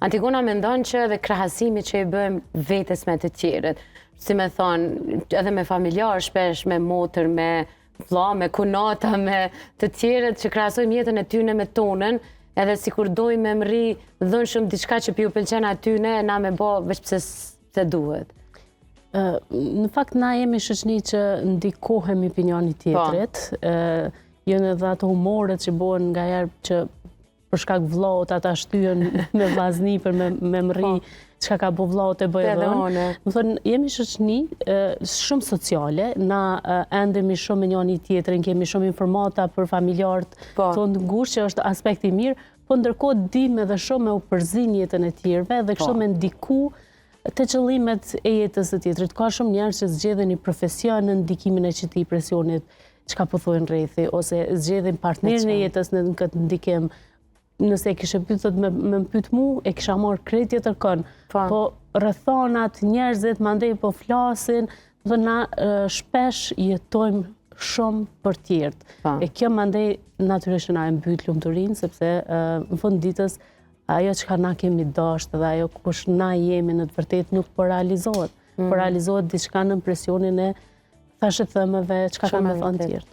Antigona mendon që edhe krahasimi që i bëjmë vetes me të tjerët, si me thonë, edhe me familjar, shpesh me motër, me vlla, me kunata, me të tjerët që krahasojmë jetën e tyne me tonën, edhe si kur dojmë me mri dhënshëm diçka që pi u pëlqen atyne, na me bo veç pse se duhet. Në fakt, na jemi shoqni që ndikohemi për njëri tjetrit. Jënë edhe ato humoret që bohen nga herë që për shkak vllaut ata shtyhen me vllazni për me mri çka ka bo vllaut e bëj edhe unë. Më thonë, jemi shoqni shumë sociale, na endemi shumë me njëri tjetrin, kemi shumë informata për familjarët tonë ngushtë, që është aspekti mirë, po ndërkohë dim edhe shumë me u përzin jetën e tjerëve dhe kështu me ndiku të qëllimet e jetës së tjetrit. Ka shumë njerëz që zgjedhin një profesion në ndikimin e këtij presionit, çka po thonë rrethi, ose zgjedhin partnerin e jetës në këtë ndikim. Nëse e kishe pyetur me më pyet mu, e kisha marrë krejt tjetër kënd. Po rrethonat, njerëzit mandej po flasin, do na shpesh jetojmë shumë për tjerët. E kjo mandej natyrisht na e mbyt lumturinë, sepse në fund ditës ajo çka na kemi dashur dhe ajo kush na jemi në të vërtetë nuk po realizohet. Po realizohet diçka në presionin e thashë thëmeve, çka kanë thënë tjerët.